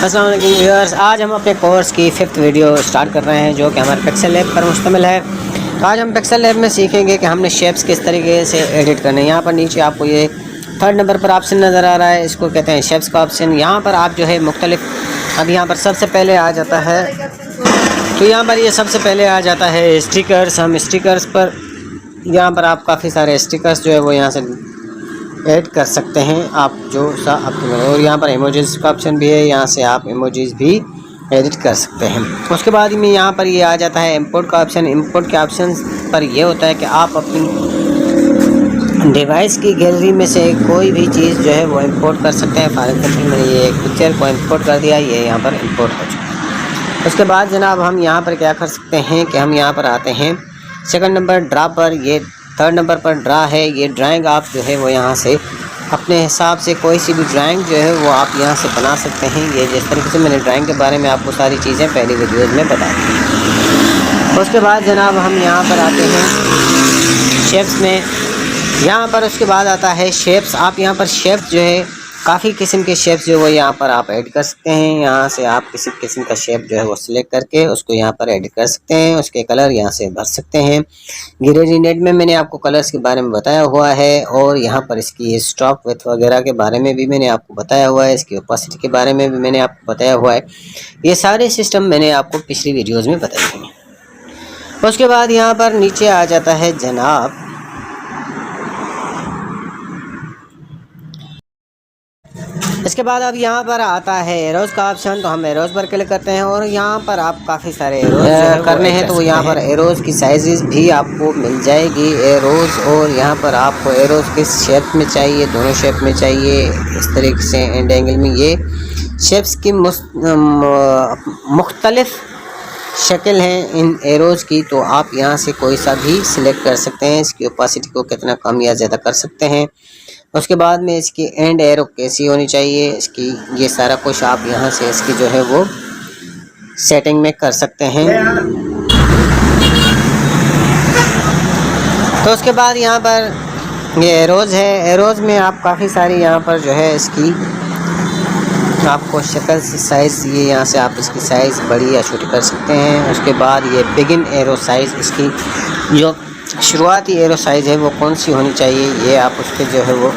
अस्सलाम वालेकुम व्यूअर्स, आज हम अपने कोर्स की 5th वीडियो स्टार्ट कर रहे हैं जो कि हमारे पिक्सल लैब पर मुश्तमिल है। आज हम पिक्सल लैब में सीखेंगे कि हमने शेप्स किस तरीके से एडिट करने हैं। यहाँ पर नीचे आपको ये 3rd नंबर पर ऑप्शन नज़र आ रहा है, इसको कहते हैं शेप्स का ऑप्शन। यहाँ पर आप जो है मुख्तलिफ, अब यहाँ पर सबसे पहले आ जाता है, तो यहाँ पर ये सबसे पहले आ जाता है स्टिकर्स। हम स्टिकर्स पर यहाँ पर आप काफ़ी सारे स्टिकर्स जो है वो यहाँ से ऐड कर सकते हैं आप जो सा आपके। और यहाँ पर इमोजीज़ का ऑप्शन भी है, यहाँ से आप इमोजीज़ भी एडिट कर सकते हैं। उसके बाद में यहाँ पर ये आ जाता है इंपोर्ट का ऑप्शन। इंपोर्ट के ऑप्शन पर यह होता है कि आप अपनी डिवाइस की गैलरी में से कोई भी चीज़ जो है वो इंपोर्ट कर सकते हैं। फॉर एग्जाम्पल मैंने ये एक पिक्चर को इंपोर्ट कर दिया, ये यहाँ पर इंपोर्ट हो चुका है। उसके बाद जनाब हम यहाँ पर क्या कर सकते हैं कि हम यहाँ पर आते हैं 2nd नंबर ड्रा पर। ये 3rd नंबर पर ड्रा है। ये ड्राइंग आप जो है वो यहाँ से अपने हिसाब से कोई सी भी ड्राइंग जो है वो आप यहाँ से बना सकते हैं। ये जिस तरीके से मैंने ड्राइंग के बारे में आपको सारी चीज़ें पहली वीडियोज़ में बता दी। उसके बाद जनाब हम यहाँ पर आते हैं शेप्स में। यहाँ पर उसके बाद आता है शेप्स। आप यहाँ पर शेप्स जो है काफ़ी किस्म के शेप्स जो वो यहाँ पर आप ऐड कर सकते हैं। यहाँ से आप किसी किस्म का शेप जो है वो सिलेक्ट करके उसको यहाँ पर ऐड कर सकते हैं। उसके कलर यहाँ से भर सकते हैं। ग्रेडिएंट में मैंने आपको कलर्स के बारे में बताया हुआ है, और यहाँ पर इसकी स्ट्रोक विड्थ वगैरह के बारे में भी मैंने आपको बताया हुआ है। इसकी ओपेसिटी के बारे में भी मैंने आपको बताया हुआ है। ये सारे सिस्टम मैंने आपको पिछली वीडियोज़ में बताए हैं। उसके बाद यहाँ पर नीचे आ जाता है जनाब इसके बाद अब यहाँ पर आता है एरोज़ का ऑप्शन। तो हम एरोज़ पर क्लिक करते हैं और यहाँ पर आप काफ़ी सारे एरोज़ करने हैं, तो यहाँ पर एरोज़ की साइज़ भी आपको मिल जाएगी एरोज़। और यहाँ पर आपको एरोज़ किस शेप में चाहिए, दोनों शेप में चाहिए, इस तरीके से एंड एंगल में ये शेप्स की मुख्तलिफ शक्ल हैं इन एरोज़ की। तो आप यहाँ से कोई सा भी सिलेक्ट कर सकते हैं। इसकी ओपेसिटी को कितना कम या ज़्यादा कर सकते हैं। उसके बाद में इसकी एंड एरो कैसी होनी चाहिए, इसकी ये सारा कुछ आप यहाँ से इसकी जो है वो सेटिंग में कर सकते हैं। तो उसके बाद यहाँ पर ये एरोज़ है। एरोज़ में आप काफ़ी सारी यहाँ पर जो है इसकी आपको शक्ल से साइज़, ये यहाँ से आप इसकी साइज़ बड़ी या छोटी कर सकते हैं। उसके बाद ये बिगिन एरो साइज़, इसकी जो शुरुआती एरो साइज़ है वो कौन सी होनी चाहिए, ये आप उस पर जो है वो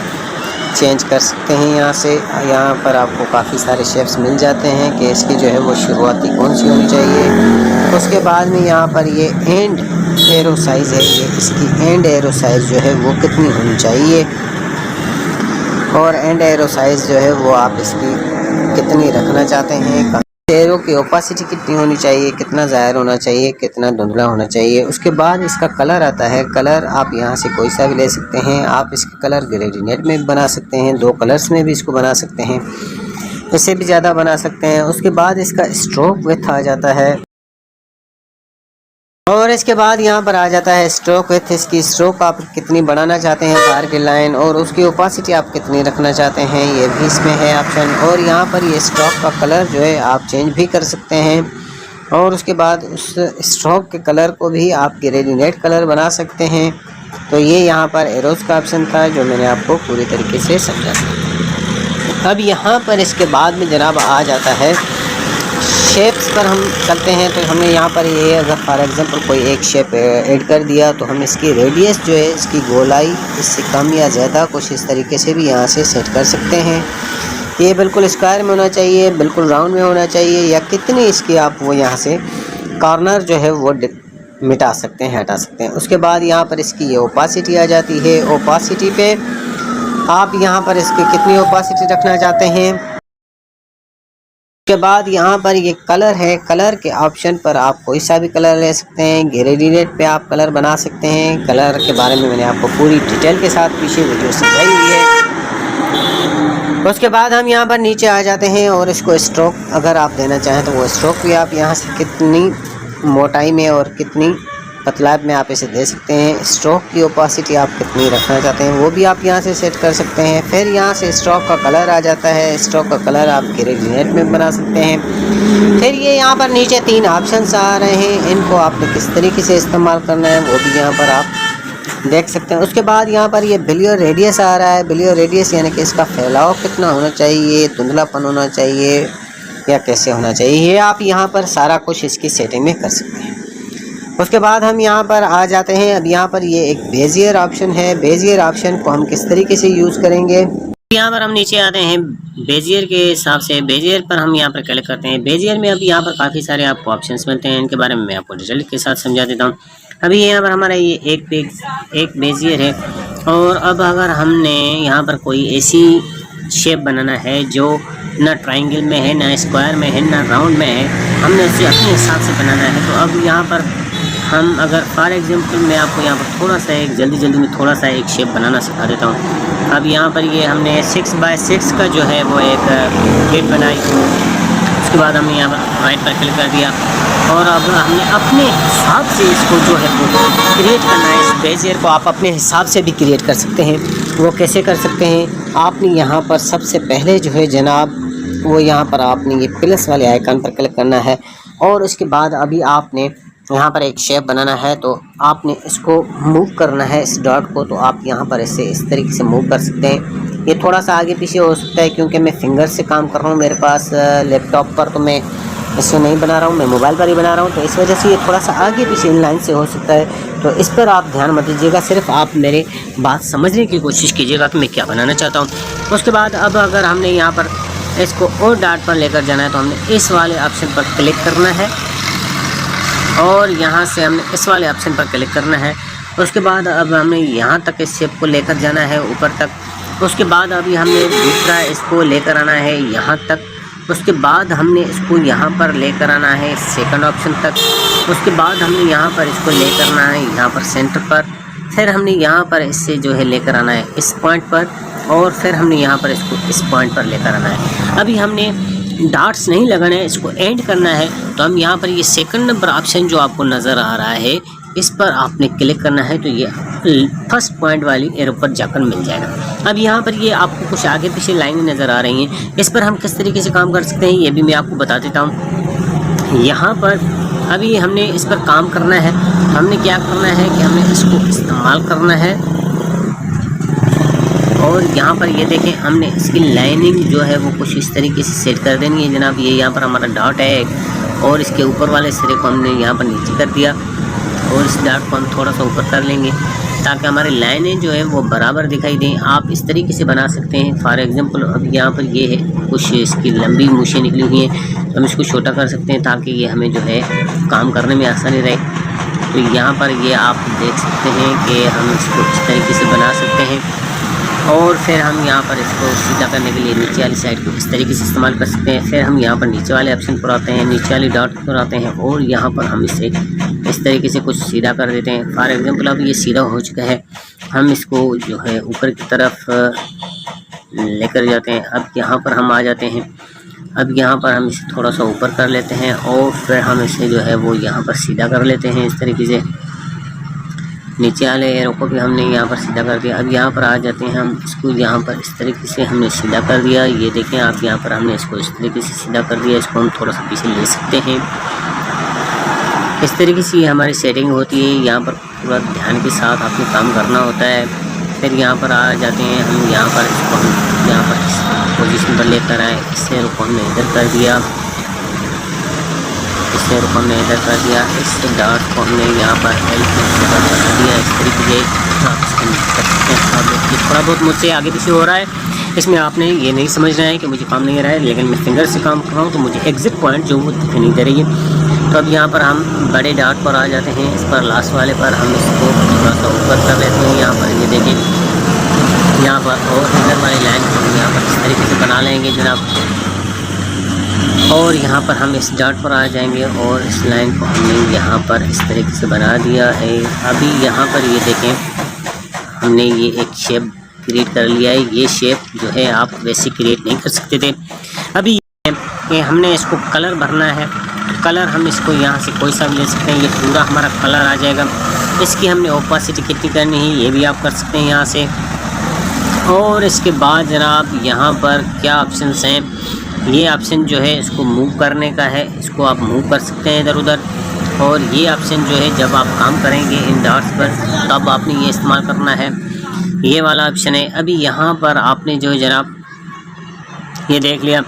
चेंज कर सकते हैं। यहाँ से यहाँ पर आपको काफ़ी सारे शेप्स मिल जाते हैं कि इसकी जो है वो शुरुआती कौन सी होनी चाहिए। उसके बाद में यहाँ पर ये एंड एरो साइज़ है, ये इसकी एंड एरो साइज़ जो है वो कितनी होनी चाहिए, और एंड एरो साइज़ जो है वो आप इसकी कितनी रखना चाहते हैं। एरो की ओपेसिटी कितनी होनी चाहिए, कितना ज़ाहिर होना चाहिए, कितना धुंधला होना चाहिए। उसके बाद इसका कलर आता है। कलर आप यहाँ से कोई सा भी ले सकते हैं। आप इसके कलर ग्रेडिएंट में भी बना सकते हैं, 2 कलर्स में भी इसको बना सकते हैं, इससे भी ज़्यादा बना सकते हैं। उसके बाद इसका स्ट्रोक विड्थ आ जाता है, और इसके बाद यहाँ पर आ जाता है स्ट्रोक विड्थ। इसकी स्ट्रोक आप कितनी बढ़ाना चाहते हैं बाहर की लाइन, और उसकी ओपेसिटी आप कितनी रखना चाहते हैं, ये भी इसमें है ऑप्शन। और यहाँ पर ये स्ट्रोक का कलर जो है आप चेंज भी कर सकते हैं, और उसके बाद उस स्ट्रोक के कलर को भी आप ग्रेडिएंट कलर बना सकते हैं। तो ये यहाँ पर एरोज़ का ऑप्शन था जो मैंने आपको पूरी तरीके से समझा। अब यहाँ पर इसके बाद में जनाब आ जाता है शेप्स पर हम चलते हैं। तो हमने यहाँ पर ये अगर फॉर एग्जांपल कोई एक शेप ऐड कर दिया, तो हम इसकी रेडियस जो है, इसकी गोलाई इससे कम या ज़्यादा कुछ इस तरीके से भी यहाँ से सेट कर सकते हैं। ये बिल्कुल स्क्वायर में होना चाहिए, बिल्कुल राउंड में होना चाहिए, या कितनी इसकी आप वो यहाँ से कॉर्नर जो है वो मिटा सकते हैं, हटा सकते हैं। उसके बाद यहाँ पर इसकी ये ओपेसिटी आ जाती है। ओपेसिटी पे आप यहाँ पर इसकी कितनी ओपेसिटी रखना चाहते हैं। उसके बाद यहाँ पर ये कलर है। कलर के ऑप्शन पर आप कोई सा भी कलर ले सकते हैं। ग्रेडिएंट पे आप कलर बना सकते हैं। कलर के बारे में मैंने आपको पूरी डिटेल के साथ पीछे वीडियो समझाई हुई है। उसके बाद हम यहाँ पर नीचे आ जाते हैं, और इसको स्ट्रोक अगर आप देना चाहें तो वो स्ट्रोक भी आप यहाँ से कितनी मोटाई में और कितनी पतलाब में आप इसे दे सकते हैं। स्ट्रोक की ओपेसिटी आप कितनी रखना चाहते हैं वो भी आप यहाँ से सेट कर सकते हैं। फिर यहाँ से स्ट्रोक का कलर आ जाता है। स्ट्रोक का कलर आप ग्रेडिएंट में बना सकते हैं। फिर ये यहाँ पर नीचे 3 ऑप्शंस आ रहे हैं, इनको आपने किस तरीके से इस्तेमाल करना है वो भी यहाँ पर आप देख सकते हैं। उसके बाद यहाँ पर ये बिलियो रेडियस आ रहा है। बिलियो रेडियस यानी कि इसका फैलाव कितना होना चाहिए, धुंधलापन होना चाहिए, या कैसे होना चाहिए, ये आप यहाँ पर सारा कुछ इसकी सेटिंग में कर सकते हैं। उसके बाद हम यहाँ पर आ जाते हैं। अब यहाँ पर ये एक बेजियर ऑप्शन है। बेजियर ऑप्शन को हम किस तरीके से यूज़ करेंगे, यहाँ पर हम नीचे आते हैं बेजियर के हिसाब से। बेजियर पर हम यहाँ पर क्लिक करते हैं। बेजियर में अभी यहाँ पर काफ़ी सारे आपको ऑप्शंस मिलते हैं, इनके बारे में मैं आपको डिटेल के साथ समझा देता हूँ। अभी यहाँ पर हमारा ये एक बेजियर है, और अब अगर हमने यहाँ पर कोई ऐसी शेप बनाना है जो ना ट्रायंगल में है, ना स्क्वायर में है, ना राउंड में है, हमने उसे अपने हिसाब से बनाना है। तो अब यहाँ पर हम अगर फॉर एग्जांपल मैं आपको यहाँ पर थोड़ा सा एक जल्दी में थोड़ा सा एक शेप बनाना सिखा देता हूँ। अब यहाँ पर ये हमने 6x6 का जो है वो एक प्लेट बनाई। उसके बाद हमने यहाँ पर राइट पर क्लिक कर दिया, और अब हमने अपने हिसाब से इसको जो है वो क्रिएट करना है। इस बेजियर को आप अपने हिसाब से भी क्रिएट कर सकते हैं। वो कैसे कर सकते हैं, आपने यहाँ पर सबसे पहले जो है जनाब वो यहाँ पर आपने ये प्लस वाले आइकन पर क्लिक करना है, और उसके बाद अभी आपने यहाँ पर एक शेप बनाना है। तो आपने इसको मूव करना है, इस डॉट को। तो आप यहाँ पर इसे इस तरीके से मूव कर सकते हैं। ये थोड़ा सा आगे पीछे हो सकता है क्योंकि मैं फिंगर से काम कर रहा हूँ मेरे पास लैपटॉप पर, तो मैं इससे नहीं बना रहा हूँ, मैं मोबाइल पर ही बना रहा हूँ। तो इस वजह से ये थोड़ा सा आगे पीछे इन लाइन से हो सकता है। तो इस पर आप ध्यान मत दीजिएगा, सिर्फ आप मेरे बात समझने की कोशिश कीजिएगा कि मैं क्या बनाना चाहता हूँ। उसके बाद अब अगर हमने यहाँ पर इसको और डॉट पर लेकर जाना है, तो हमने इस वाले ऑप्शन पर क्लिक करना है, और यहाँ से हमने इस वाले ऑप्शन पर क्लिक करना है। उसके बाद अब हमें यहाँ तक इस शेप को लेकर जाना है ऊपर तक। उसके बाद अभी हमने दूसरा इसको लेकर आना है यहाँ तक। उसके बाद हमने इसको यहाँ पर लेकर आना है सेकंड ऑप्शन तक। उसके बाद हमने यहाँ पर इसको लेकर आना है यहाँ पर सेंटर पर। फिर हमने यहाँ पर इससे जो है लेकर आना है इस पॉइंट पर, और फिर हमने यहाँ पर इसको इस पॉइंट पर लेकर आना है। अभी हमने डॉट्स नहीं लगाना है, इसको एंड करना है। तो हम यहाँ पर ये सेकंड नंबर ऑप्शन जो आपको नज़र आ रहा है, इस पर आपने क्लिक करना है, तो ये फर्स्ट पॉइंट वाली एरो पर जाकर मिल जाएगा। अब यहाँ पर ये आपको कुछ आगे पीछे लाइनें नज़र आ रही हैं, इस पर हम किस तरीके से काम कर सकते हैं ये भी मैं आपको बता देता हूँ। यहाँ पर अभी हमने इस पर काम करना है। हमने क्या करना है कि हमने इसको इस्तेमाल करना है, और यहाँ पर ये देखें हमने इसकी लाइनिंग जो है वो कुछ इस तरीके से सेट कर देनी है जनाब। ये यहाँ पर हमारा डॉट है, और इसके ऊपर वाले सिरे को हमने यहाँ पर नीचे कर दिया, और इस डॉट को हम थोड़ा सा ऊपर कर लेंगे ताकि हमारी लाइनें जो है वो बराबर दिखाई दें। आप इस तरीके से बना सकते हैं। फॉर एग्जांपल अब यहाँ पर ये है कुछ इसकी लंबी मूछें निकली हुई हैं, हम इसको छोटा कर सकते हैं ताकि ये हमें जो है काम करने में आसानी रहे। तो यहाँ पर ये आप देख सकते हैं कि हम इसको इस तरीके से बना सकते हैं, और फिर हम यहाँ पर इसको सीधा करने के लिए नीचे वाली साइड को इस तरीके से इस्तेमाल कर सकते हैं। फिर हम यहाँ पर नीचे वाले ऑप्शन पर आते हैं, नीचे वाली डॉट पर आते हैं, और यहाँ पर हम इसे इस तरीके से कुछ सीधा कर देते हैं। फॉर एग्जांपल अब ये सीधा हो चुका है, हम इसको जो है ऊपर की तरफ लेकर जाते हैं। अब यहाँ पर हम आ जाते हैं। अब यहाँ पर हम इसे थोड़ा सा ऊपर कर लेते हैं, और फिर हम इसे जो है वो यहाँ पर सीधा कर लेते हैं इस तरीके से। नीचे वाले एरो को भी हमने यहाँ पर सीधा कर दिया। अब यहाँ पर आ जाते हैं, हम इसको यहाँ पर इस तरीके से हमने सीधा कर दिया। ये देखें आप, यहाँ पर हमने इसको इस तरीके से सीधा कर दिया। इसको हम थोड़ा सा पीछे ले सकते हैं। इस तरीके से हमारी सेटिंग होती है। यहाँ पर पूरा ध्यान के साथ आपको काम करना होता है। फिर यहाँ पर आ जाते हैं हम, यहाँ पर इसको हम यहाँ पर इस पोजीशन पर लेकर आए। इस एरो को हमने इधर कर दिया, इस एरो को हमने इधर कर दिया, इस डॉट को हमने यहाँ पर बना दिया। इस तरीके से आप इसको कर सकते हैं। थोड़ा बहुत मुझसे आगे पीछे हो रहा है, इसमें आपने ये नहीं समझना है कि मुझे काम नहीं आ रहा है, लेकिन मैं फिंगर से काम कर रहा हूँ तो मुझे एग्जिट पॉइंट जो वो दिखाई नहीं दे रही है। तो अब यहाँ पर हम बड़े डॉट पर आ जाते हैं, इस पर लास्ट वाले पर हम इसको थोड़ा सा ऊपर कर लेते हैं। यहाँ पर ये देखें, यहाँ पर और इधर वाली लाइन को हम यहाँ पर इस तरीके से बना लेंगे जनाब, और यहाँ पर हम इस डॉट पर आ जाएंगे, और इस लाइन को हमने यहाँ पर इस तरीके से बना दिया है। अभी यहाँ पर ये देखें, हमने ये एक शेप क्रिएट कर लिया है। ये शेप जो है आप वैसे क्रिएट नहीं कर सकते थे। अभी ये हमने इसको कलर भरना है, तो कलर हम इसको यहाँ से कोई सा भी ले सकते हैं, ये पूरा हमारा कलर आ जाएगा। इसकी हमने ओपासिटी कितनी करनी है ये भी आप कर सकते हैं यहाँ से। और इसके बाद जनाब यहाँ पर क्या ऑप्शंस हैं, ये ऑप्शन जो है इसको मूव करने का है, इसको आप मूव कर सकते हैं इधर उधर। और ये ऑप्शन जो है जब आप काम करेंगे इन डॉट्स पर तब आपने ये इस्तेमाल करना है, ये वाला ऑप्शन है। अभी यहाँ पर आपने जो है जनाब ये देख लिया,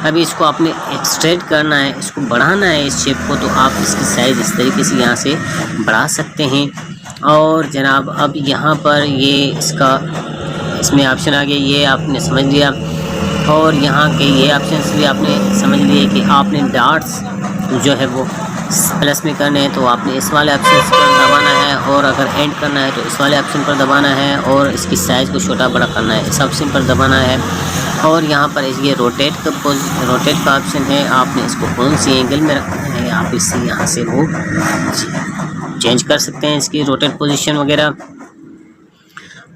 अभी इसको आपने एक्सट्रेट करना है, इसको बढ़ाना है इस शेप को, तो आप इसकी साइज़ इस तरीके से यहाँ से बढ़ा सकते हैं। और जनाब अब यहाँ पर ये इसमें ऑप्शन आ गया, ये आपने समझ लिया। और यहाँ के ये ऑप्शंस भी आपने समझ लिए कि आपने डॉट्स जो है वो प्लस में करने हैं तो आपने इस वाले ऑप्शन पर दबाना है, और अगर एंड करना है तो इस वाले ऑप्शन पर दबाना है, और इसकी साइज़ को छोटा बड़ा करना है इस ऑप्शन पर दबाना है। और यहाँ पर ये रोटेट का ऑप्शन है, आपने इसको कौन सी एंगल में रखना है आप इससे यहाँ से वो चेंज कर सकते हैं इसकी रोटेट पोजीशन वगैरह।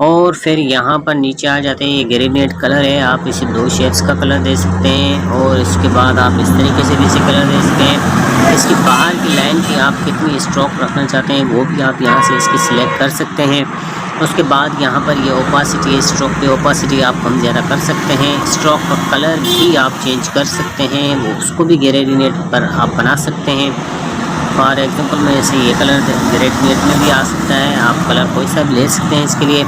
और फिर यहाँ पर नीचे आ जाते हैं, ये ग्रेडिएंट कलर है, आप इसे 2 शेप्स का कलर दे सकते हैं। और इसके बाद आप इस तरीके से भी इसे कलर दे सकते हैं। इसकी बाहर की लाइन की आप कितनी स्ट्रोक रखना चाहते हैं वो भी आप यहाँ से इसकी सिलेक्ट कर सकते हैं। उसके बाद यहाँ पर ये ओपासिटी, स्ट्रोक की ओपासिटी आप कम ज़्यादा कर सकते हैं। स्ट्रोक का कलर भी आप चेंज कर सकते हैं, वो उसको भी ग्रेडिएंट पर आप बना सकते हैं। फॉर एग्जांपल में ऐसे ये कलर ग्रेडिएंट में भी आ सकता है, आप कलर कोई सा भी ले सकते हैं इसके लिए।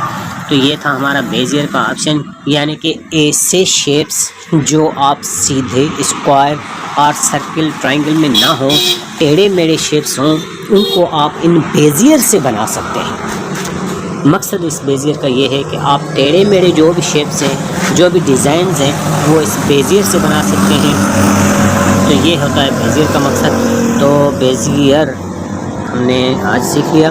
तो ये था हमारा बेजियर का ऑप्शन, यानी कि ऐसे शेप्स जो आप सीधे स्क्वायर और सर्किल ट्रायंगल में ना हो, टेढ़े मेढ़े शेप्स हों, उनको आप इन बेजियर से बना सकते हैं। मकसद इस बेजियर का ये है कि आप टेढ़े मेढ़े जो भी शेप्स हैं, जो भी डिज़ाइंस हैं, वो इस बेजियर से बना सकते हैं। तो ये होता है बेजियर का मकसद। तो बेजियर हमने आज सीख लिया।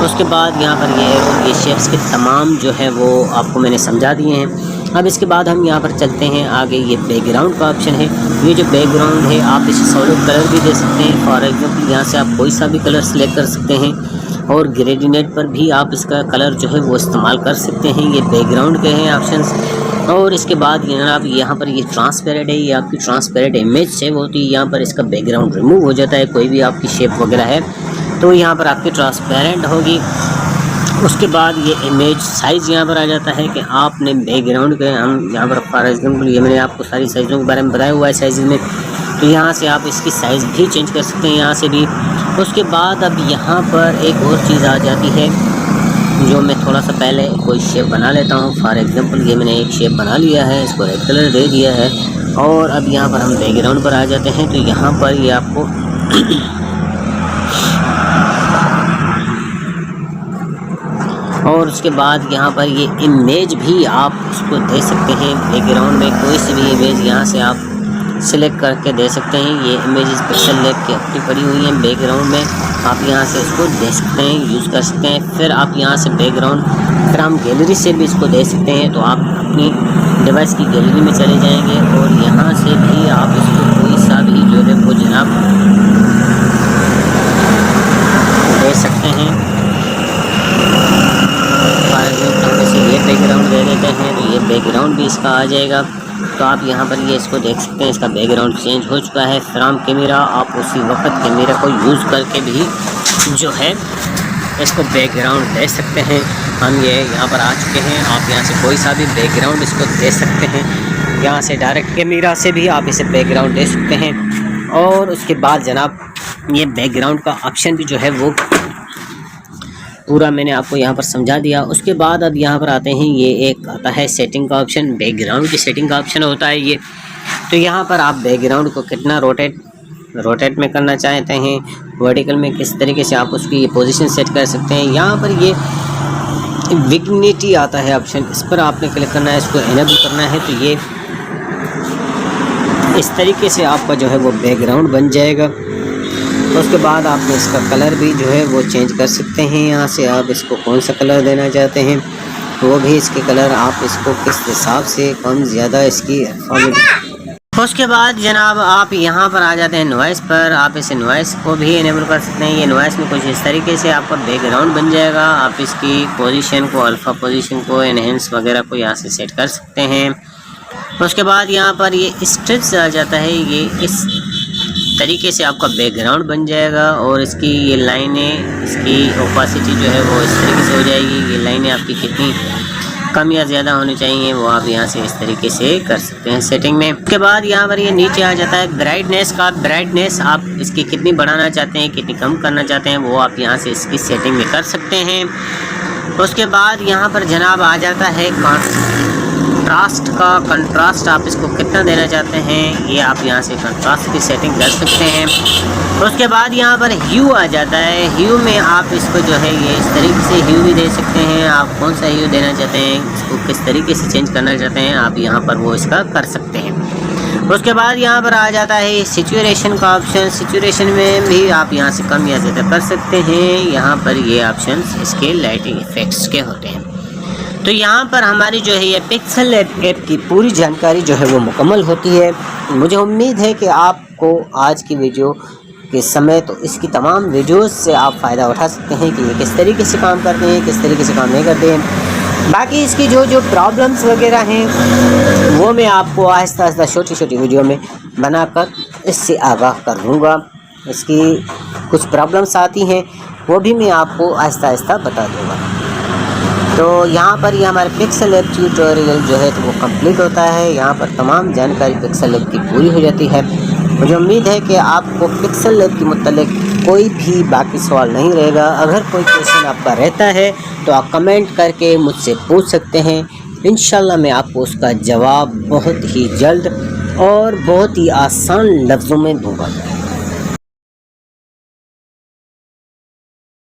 उसके बाद यहाँ पर ये शेप्स के तमाम जो है वो आपको मैंने समझा दिए हैं। अब इसके बाद हम यहाँ पर चलते हैं आगे। ये बैकग्राउंड का ऑप्शन है। ये जो बैकग्राउंड है आप इसे सॉलिड कलर भी दे सकते हैं। फॉर एग्जांपल यहाँ से आप कोई सा भी कलर सेलेक्ट कर सकते हैं, और ग्रेडिएंट पर भी आप इसका कलर जो है वो इस्तेमाल कर सकते हैं। ये बैकग्राउंड के हैं ऑप्शंस। और इसके बाद आप यहाँ पर ये ट्रांसपेरेंट है, ये आपकी ट्रांसपेरेंट इमेज सेव होती है। यहाँ पर इसका बैकग्राउंड रिमूव हो जाता है, कोई भी आपकी शेप वगैरह है तो यहाँ पर आपकी ट्रांसपेरेंट होगी। उसके बाद ये इमेज साइज़ यहाँ पर आ जाता है कि आपने बैकग्राउंड के, हम यहाँ पर फॉर एग्जांपल ये मैंने आपको सारी साइज़ों के बारे में बताया हुआ है साइज़ में, तो यहाँ से आप इसकी साइज़ भी चेंज कर सकते हैं यहाँ से भी। उसके बाद अब यहाँ पर एक और चीज़ आ जाती है, जो मैं थोड़ा सा पहले कोई शेप बना लेता हूँ। फॉर एग्जांपल ये मैंने एक शेप बना लिया है, इसको रेड कलर दे दिया है। और अब यहाँ पर हम बैकग्राउंड पर आ जाते हैं। तो यहाँ पर ये आपको और उसके बाद यहाँ पर ये इमेज भी आप उसको दे सकते हैं। बैकग्राउंड में कोई सी भी इमेज यहाँ से आप सिलेक्ट करके दे सकते हैं। ये इमेजेस पिक्सल लैब की अपनी पड़ी हुई हैं बैकग्राउंड में, आप यहाँ से इसको दे सकते हैं, यूज़ कर सकते हैं। फिर आप यहाँ से बैकग्राउंड, फिर हम गैलरी से भी इसको दे सकते हैं। तो आप अपनी डिवाइस की गैलरी में चले जाएंगे और यहाँ से भी आप इसको कोई सा भी जो है वो जनाब दे सकते हैं। ये बैकग्राउंड दे देते हैं तो ये बैकग्राउंड भी इसका आ जाएगा। तो आप यहाँ पर ये इसको देख सकते हैं, इसका बैकग्राउंड चेंज हो चुका है। फ्रॉम कैमरा, आप उसी वक्त कैमरा को यूज़ करके भी जो है इसको बैकग्राउंड दे सकते हैं। हम ये यहाँ पर आ चुके हैं, आप यहाँ से कोई सा भी बैकग्राउंड इसको दे सकते हैं। यहाँ से डायरेक्ट कैमरा से भी आप इसे बैकग्राउंड दे सकते हैं। और उसके बाद जनाब ये बैकग्राउंड का ऑप्शन भी जो है वो पूरा मैंने आपको यहाँ पर समझा दिया। उसके बाद अब यहाँ पर आते हैं, ये एक आता है सेटिंग का ऑप्शन, बैकग्राउंड की सेटिंग का ऑप्शन होता है ये। तो यहाँ पर आप बैकग्राउंड को कितना रोटेट में करना चाहते हैं, वर्टिकल में किस तरीके से आप उसकी ये पोजीशन सेट कर सकते हैं। यहाँ पर ये विग्निटी आता है ऑप्शन, इस पर आपने क्लिक करना है, इसको इनेबल करना है। तो ये इस तरीके से आपका जो है वो बैकग्राउंड बन जाएगा। तो उसके बाद आपने इसका कलर भी जो है वो चेंज कर सकते हैं। यहाँ से आप इसको कौन सा कलर देना चाहते हैं वो भी इसके कलर आप इसको किस हिसाब से कम ज़्यादा इसकी। उसके बाद जनाब आप यहाँ पर आ जाते हैं नॉइस पर, आप इसे नॉइस को भी इनेबल कर सकते हैं। ये नॉइस में कुछ इस तरीके से आपका बैकग्राउंड बन जाएगा। आप इसकी पोजीशन को, अल्फ़ा पोजीशन को, एनहेंस वगैरह को यहाँ से सेट कर सकते हैं। उसके बाद यहाँ पर ये स्ट्रिप्स आ जाता है, ये इस तरीके से आपका बैकग्राउंड बन जाएगा। और इसकी ये लाइनें, इसकी ओपासिटी जो है वो इस तरीके से हो जाएगी। ये लाइनें आपकी कितनी कम या ज़्यादा होनी चाहिए वो आप यहाँ से इस तरीके से कर सकते हैं सेटिंग में। उसके बाद यहाँ पर ये नीचे आ जाता है ब्राइटनेस का। ब्राइटनेस आप इसकी कितनी बढ़ाना चाहते हैं, कितनी कम करना चाहते हैं वो आप यहाँ से इसकी सेटिंग में कर सकते हैं। उसके बाद यहाँ पर जनाब आ जाता है कंट्रास्ट आप इसको कितना देना चाहते हैं, ये आप यहाँ से कंट्रास्ट की सेटिंग कर सकते हैं। उसके बाद यहाँ पर ह्यू आ जाता है। ह्यू में आप इसको जो है ये इस तरीके से ह्यू भी दे सकते हैं। आप कौन सा ह्यू देना चाहते हैं, इसको किस तरीके से चेंज करना चाहते हैं, आप यहाँ पर वो इसका कर सकते हैं। उसके बाद यहाँ पर आ जाता है सिचुएशन का ऑप्शन। सिचुएशन में भी आप यहाँ से कम या ज़्यादा कर सकते हैं। यहाँ पर ये ऑप्शंस इसके लाइटिंग इफेक्ट्स के होते हैं। तो यहाँ पर हमारी जो है ये पिक्सेल लैब ऐप की पूरी जानकारी जो है वो मुकम्मल होती है। मुझे उम्मीद है कि आपको आज की वीडियो के समय तो इसकी तमाम वीडियोस से आप फ़ायदा उठा सकते हैं कि ये किस तरीके से काम करते हैं, किस तरीके से काम नहीं करते हैं। बाकी इसकी जो प्रॉब्लम्स वगैरह हैं वो मैं आपको आहिस्ता आहिस्ता छोटी छोटी वीडियो में बनाकर इससे आगाह कर दूँगा। इसकी कुछ प्रॉब्लम्स आती हैं वो भी मैं आपको आहिस्ता आहिस्ता बता दूँगा। तो यहाँ पर ये हमारे पिक्सेल लैब ट्यूटोरियल जो है तो वो कंप्लीट होता है। यहाँ पर तमाम जानकारी पिक्सेल लैब की पूरी हो जाती है। मुझे उम्मीद है कि आपको पिक्सेल लैब के मुतालिक कोई भी बाकी सवाल नहीं रहेगा। अगर कोई क्वेश्चन आपका रहता है तो आप कमेंट करके मुझसे पूछ सकते हैं। इंशाल्लाह मैं आपको उसका जवाब बहुत ही जल्द और बहुत ही आसान लफ्ज़ों में दूँगा।